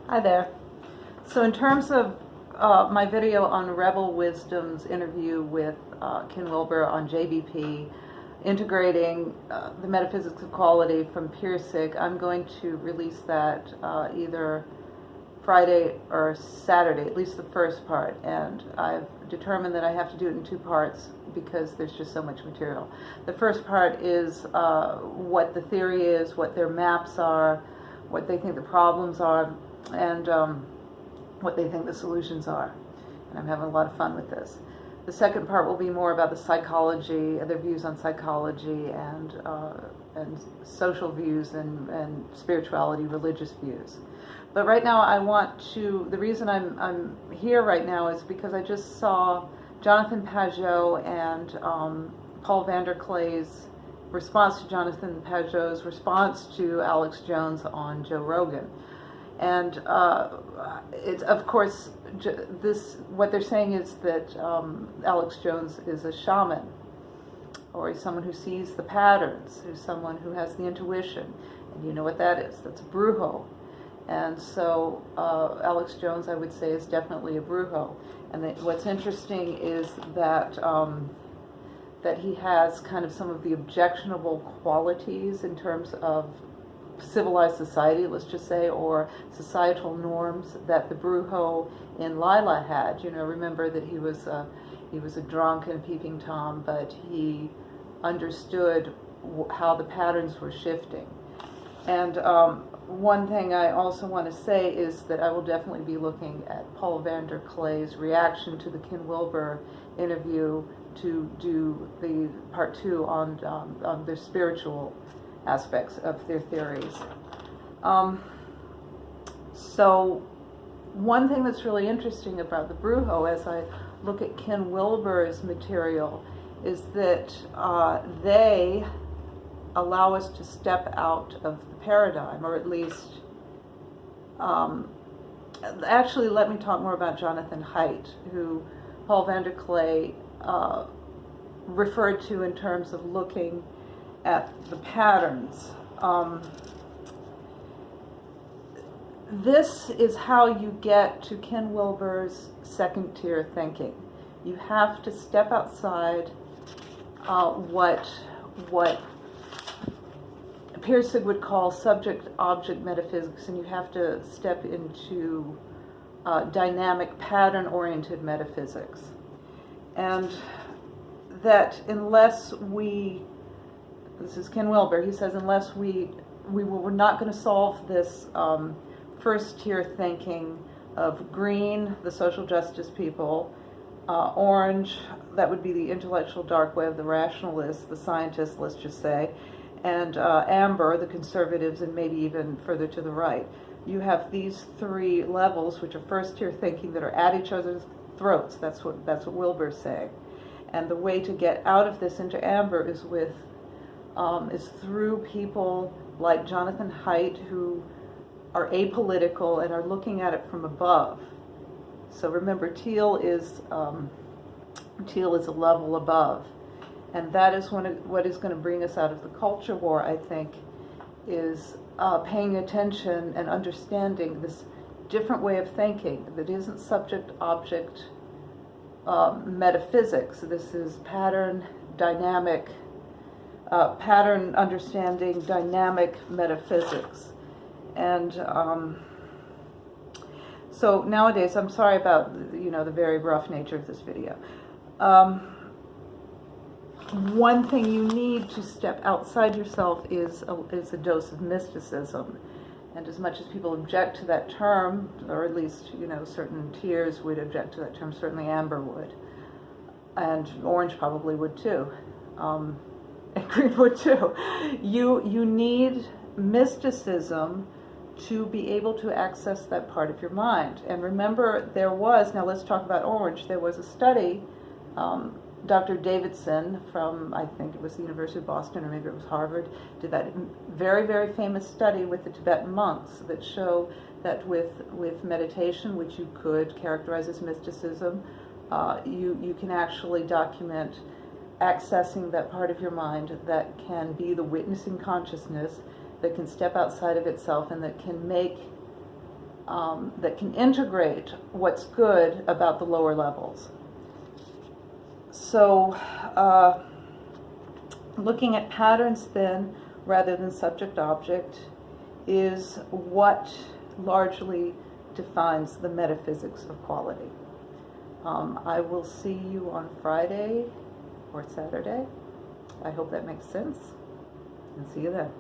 Hi there. So in terms of my video on Rebel Wisdom's interview with Ken Wilber on JBP, integrating the metaphysics of quality from Pirsig, I'm going to release that either Friday or Saturday, at least the first part, and I've determined that I have to do it in two parts because there's just so much material. The first part is what the theory is, what their maps are, what they think the problems are, and what they think the solutions are. And I'm having a lot of fun with this. The second part will be more about the psychology, their views on psychology and social views and spirituality, religious views. But right now I want to, the reason I'm here right now is because I just saw Jonathan Pageau and Paul Vander Klay's response to Jonathan Pageau's response to Alex Jones on Joe Rogan. And it's, of course, what they're saying is that Alex Jones is a shaman, or he's someone who sees the patterns, who's someone who has the intuition. And you know what that is. That's Brujo. And so Alex Jones, I would say, is definitely a Brujo. And what's interesting is that that he has kind of some of the objectionable qualities in terms of civilized society, let's just say, or societal norms that the Brujo in Lila had. You know, remember that he was a drunk and peeping Tom, but he understood how the patterns were shifting. And one thing I also want to say is that I will definitely be looking at Paul Vander Klay's reaction to the Ken Wilber interview to do the part 2 on their spiritual aspects of their theories. So one thing that's really interesting about the Brujo, as I look at Ken Wilber's material, is that they allow us to step out of the paradigm, or at least, actually let me talk more about Jonathan Haidt, who Paul Vander Klay referred to in terms of looking at the patterns. This is how you get to Ken Wilber's second tier thinking. You have to step outside what Pirsig would call subject-object metaphysics, and you have to step into dynamic pattern-oriented metaphysics. And that unless we, this is Ken Wilber, he says, unless we're not going to solve this first tier thinking of green, the social justice people, orange, that would be the intellectual dark web, the rationalists, the scientists, let's just say, and amber, the conservatives, and maybe even further to the right. You have these three levels, which are first tier thinking, that are at each other's throats. That's what Wilber's saying. And the way to get out of this into amber is through people like Jonathan Haidt, who are apolitical and are looking at it from above. So remember, teal is a level above, and that is what is going to bring us out of the culture war, I think, is paying attention and understanding this different way of thinking that isn't subject-object metaphysics. This is pattern understanding, dynamic metaphysics. And so nowadays, I'm sorry about the very rough nature of this video. One thing you need to step outside yourself is a dose of mysticism. And as much as people object to that term, or at least certain tiers would object to that term, certainly amber would, and orange probably would too, and green would too. You need mysticism to be able to access that part of your mind. And remember, now let's talk about orange, there was a study, Dr. Davidson from, I think it was the University of Boston, or maybe it was Harvard, did that very, very famous study with the Tibetan monks that show that with meditation, which you could characterize as mysticism, you can actually document accessing that part of your mind that can be the witnessing consciousness, that can step outside of itself, and that can make that can integrate what's good about the lower levels. So looking at patterns then, rather than subject-object, is what largely defines the metaphysics of quality. I will see you on Friday or Saturday. I hope that makes sense, and see you then.